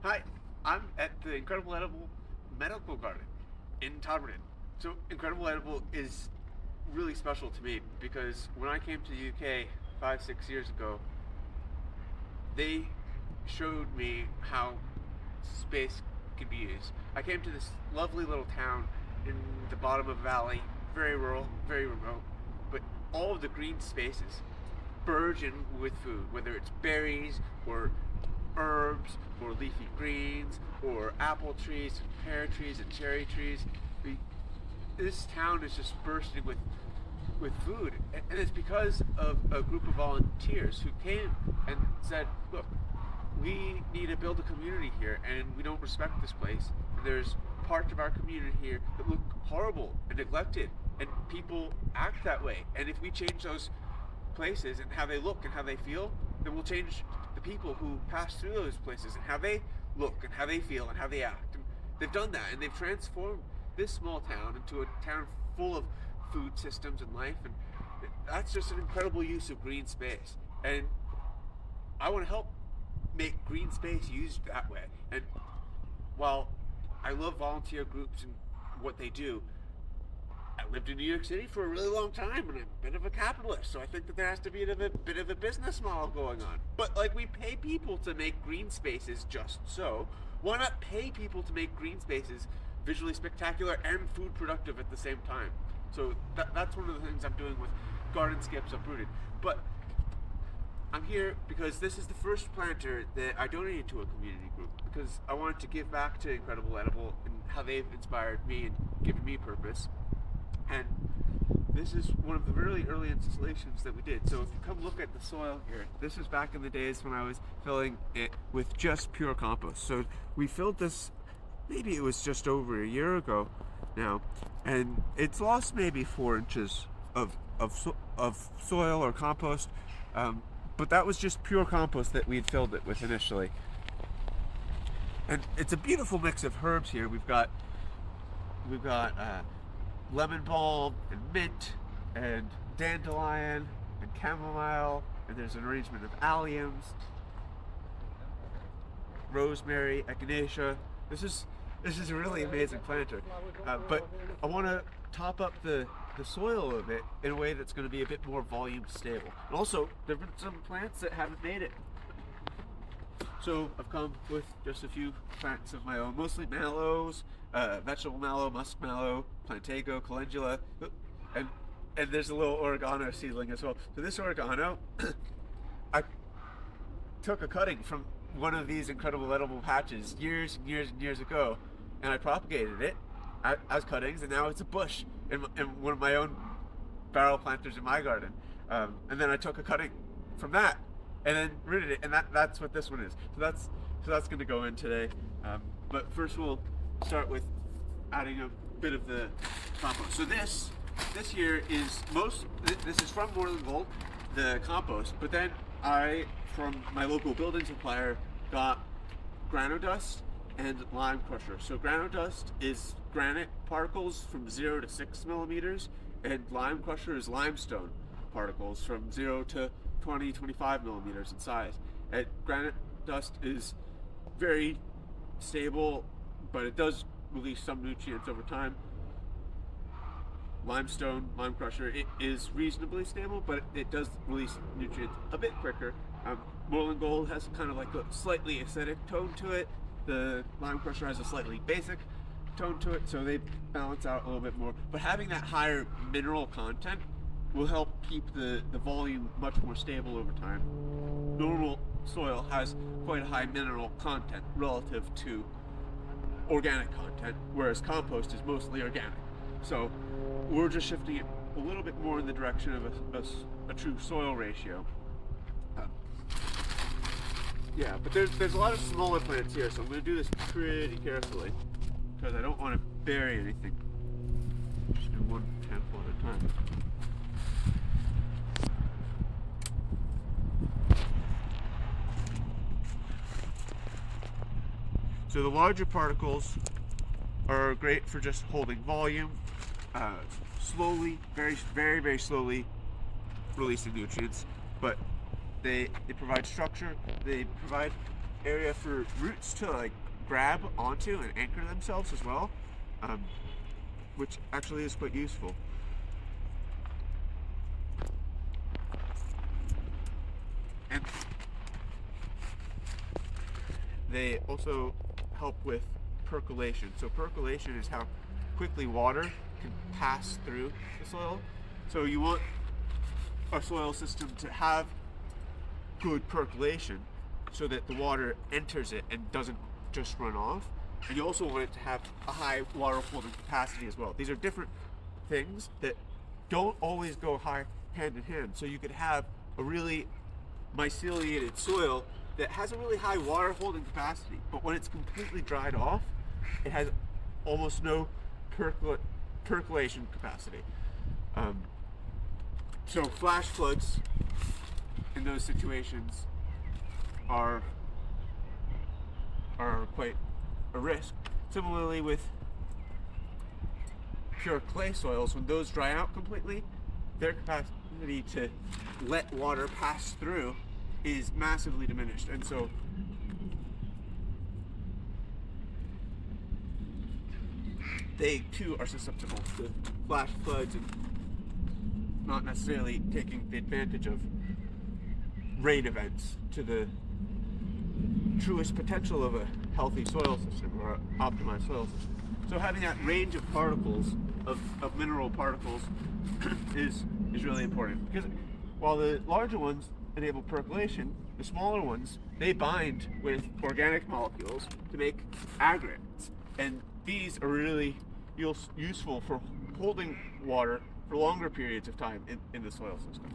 Hi, I'm at the Incredible Edible Medical Garden in Todmorden. So, Incredible Edible is really special to me because when I came to the UK 5, 6 years ago, they showed me how space can be used. I came to this lovely little town in the bottom of a valley, very rural, very remote, but all of the green spaces burgeon with food, whether it's berries or herbs or leafy greens or apple trees and pear trees and cherry trees. This town is just bursting with food, and it's because of a group of volunteers who came and said, look, we need to build a community here, and we don't respect this place. There's parts of our community here that look horrible and neglected, and people act that way. And if we change those places and how they look and how they feel, then we'll change the people who pass through those places and how they look and how they feel and how they act. And they've done that, and they've transformed this small town into a town full of food systems and life, and that's just an incredible use of green space. And I want to help make green space used that way. And while I love volunteer groups and what they do, I lived in New York City for a really long time, and I'm a bit of a capitalist, so I think that there has to be a bit of a business model going on. But like, we pay people to make green spaces just so. Why not pay people to make green spaces visually spectacular and food productive at the same time? So that's one of the things I'm doing with Garden Skips Uprooted. But I'm here because this is the first planter that I donated to a community group, because I wanted to give back to Incredible Edible and how they've inspired me and given me purpose. And this is one of the really early installations that we did. So if you come look at the soil here, this was back in the days when I was filling it with just pure compost. So we filled this, maybe it was just over a year ago now, and it's lost maybe 4 inches of soil or compost, but that was just pure compost that we'd filled it with initially. And it's a beautiful mix of herbs here. We've got lemon balm and mint and dandelion and chamomile, and there's an arrangement of alliums, rosemary, echinacea. This is a really amazing planter, but I want to top up the soil of it in a way that's going to be a bit more volume stable. And also, there have been some plants that haven't made it. So I've come with just a few plants of my own, mostly mallows, vegetable mallow, musk mallow, plantago, calendula, and there's a little oregano seedling as well. So this oregano, I took a cutting from one of these incredible edible patches years and years and years ago, and I propagated it as cuttings, and now it's a bush in one of my own barrel planters in my garden. And then I took a cutting from that and then rooted it, and that's what this one is. So that's going to go in today. But first we'll start with adding a bit of the compost. So this here is this is from Moreland Gold, the compost, but then I, from my local building supplier, got grano dust and lime crusher. So grano dust is granite particles from 0 to 6 millimeters, and lime crusher is limestone particles from 0 to 20-25 millimeters in size. And granite dust is very stable, but it does release some nutrients over time. Lime crusher, it is reasonably stable, but it does release nutrients a bit quicker. Moreland Gold has kind of like a slightly acidic tone to it. The lime crusher has a slightly basic tone to it, so they balance out a little bit more. But having that higher mineral content will help keep the volume much more stable over time. Normal soil has quite a high mineral content relative to organic content, whereas compost is mostly organic. So we're just shifting it a little bit more in the direction of a true soil ratio. Yeah, but there's a lot of smaller plants here, so I'm going to do this pretty carefully because I don't want to bury anything. Just do one handful at a time. So the larger particles are great for just holding volume, slowly, very, very, very slowly releasing nutrients, but they provide structure, they provide area for roots to like grab onto and anchor themselves as well, which actually is quite useful. And they also help with percolation. So percolation is how quickly water can pass through the soil. So you want a soil system to have good percolation so that the water enters it and doesn't just run off. And you also want it to have a high water holding capacity as well. These are different things that don't always go hand in hand. So you could have a really myceliated soil that has a really high water holding capacity, but when it's completely dried off, it has almost no percolation capacity. So flash floods in those situations are quite a risk. Similarly with pure clay soils, when those dry out completely, their capacity to let water pass through is massively diminished, and so they too are susceptible to flash floods and not necessarily taking the advantage of rain events to the truest potential of a healthy soil system or an optimized soil system. So having that range of particles, of mineral particles, is really important, because while the larger ones enable percolation, the smaller ones, they bind with organic molecules to make aggregates, and these are really useful for holding water for longer periods of time in the soil system.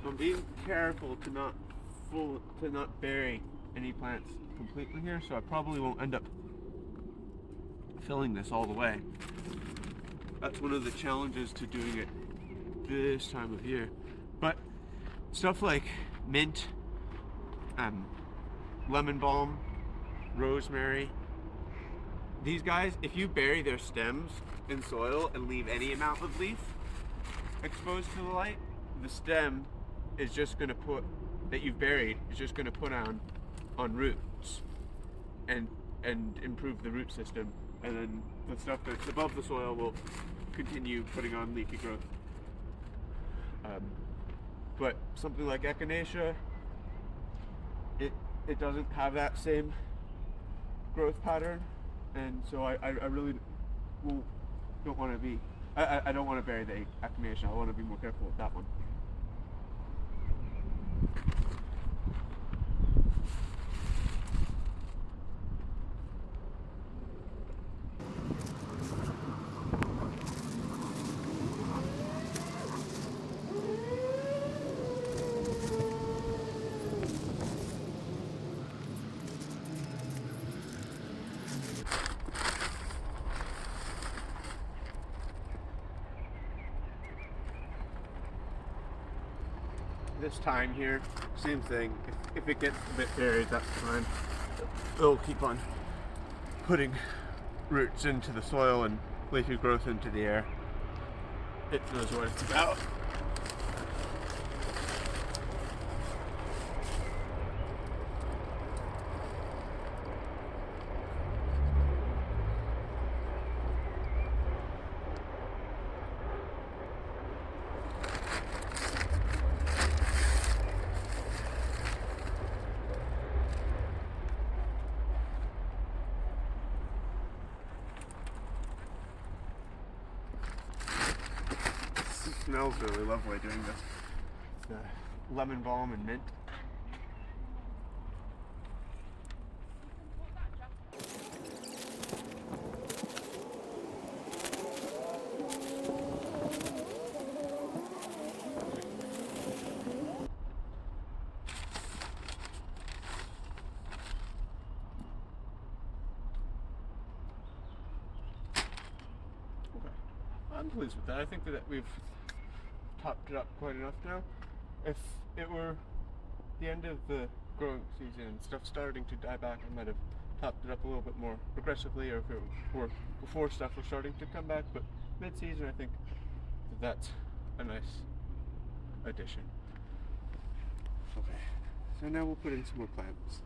I'm being careful to not bury any plants completely here, so I probably won't end up filling this all the way. That's one of the challenges to doing it this time of year. But stuff like mint, lemon balm, rosemary, these guys, if you bury their stems in soil and leave any amount of leaf exposed to the light, the stem is just going to that you've buried is just going to put on roots and improve the root system, and then the stuff that's above the soil will continue putting on leafy growth. But something like echinacea, it doesn't have that same growth pattern, and so I really don't want to be. I don't want to bury the echinacea. I want to be more careful with that one. This time here, same thing. If it gets a bit buried, that's fine. It'll keep on putting roots into the soil and leafy growth into the air. It knows what it's about. It smells really lovely doing this. The lemon balm and mint. I'm pleased with that. I think that we've topped it up quite enough now. If it were the end of the growing season and stuff starting to die back, I might have topped it up a little bit more progressively, or if it were before stuff was starting to come back. But mid-season, I think that's a nice addition. Okay, so now we'll put in some more plants.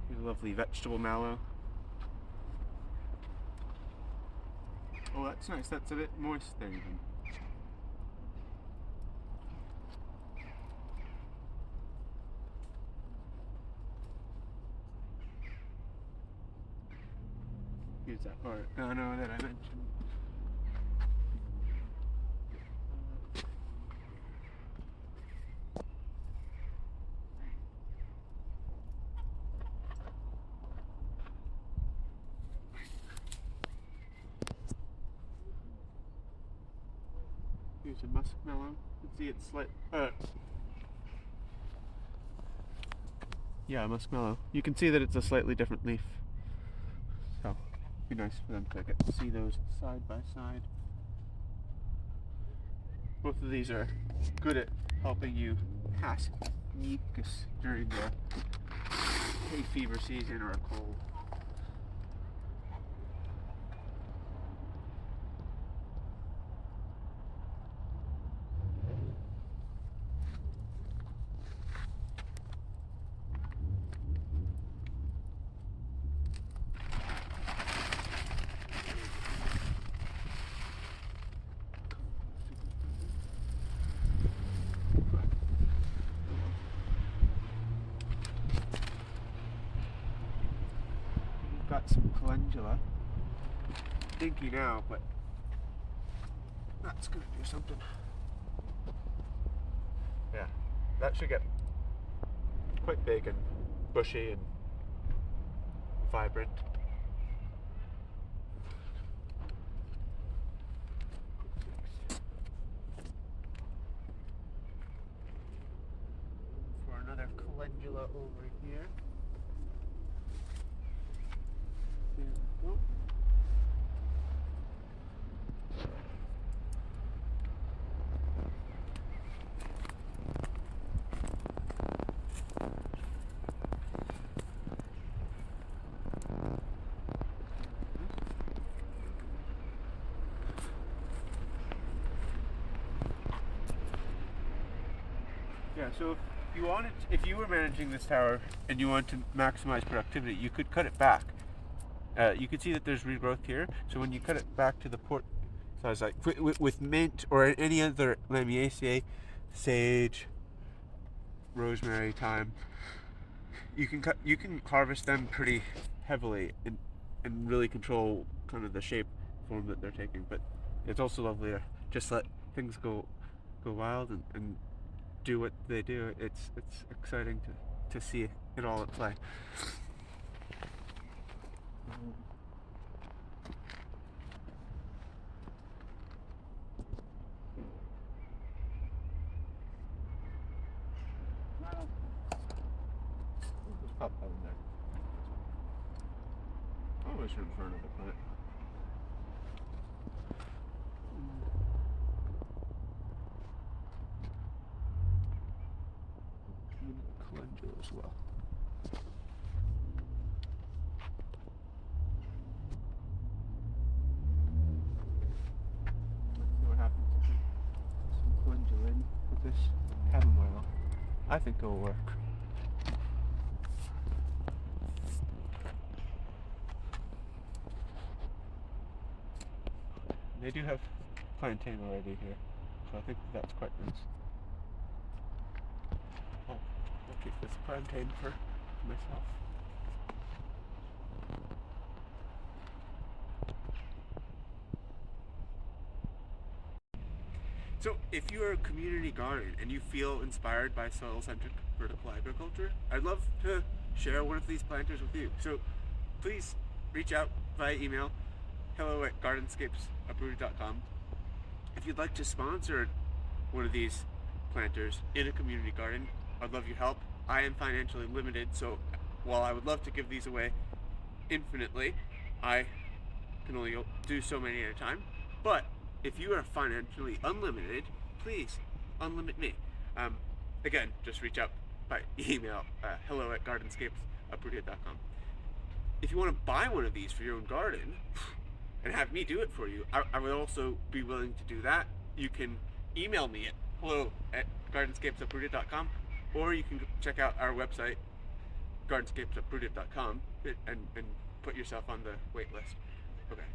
Here's a lovely vegetable mallow. Oh, that's nice. That's a bit moist there even. Here's that part. No, that I mentioned. Here's a muskmelon. You can see it's slight. Yeah, muskmelon. You can see that it's a slightly different leaf. So, it'd be nice for them to get to see those side by side. Both of these are good at helping you pass mucus during the hay fever season or a cold. Got some calendula. Dinky now, but that's gonna do something. Yeah, that should get quite big and bushy and vibrant. For another calendula over here. Yeah, so if you were managing this tower and you want to maximize productivity, you could cut it back. You can see that there's regrowth here. So when you cut it back to the port size, like with mint or any other Lamiaceae, sage, rosemary, thyme, you can harvest them pretty heavily and really control kind of the shape form that they're taking. But it's also lovely to just let things go wild and do what they do. It's exciting to see it all at play. Just pop that in there. Almost in front of the plant. Calendula as well. Let's see what happens if we put some calendula in with this chamomile. I think it'll work. They do have plantain already here, so I think that's quite nice. I'll keep this plantain for myself. So if you're a community garden and you feel inspired by soil-centric vertical agriculture, I'd love to share one of these planters with you. So please reach out via email, hello@gardenscapes.com. If you'd like to sponsor one of these planters in a community garden, I'd love your help. I am financially limited, so while I would love to give these away infinitely, I can only do so many at a time. But if you are financially unlimited, please unlimit me. Again, just reach out by email, hello@gardenscapes.com. If you want to buy one of these for your own garden and have me do it for you, I would also be willing to do that. You can email me at hello@gardenscapes.com, or you can check out our website, gardenscapes.com, and put yourself on the wait list. Okay.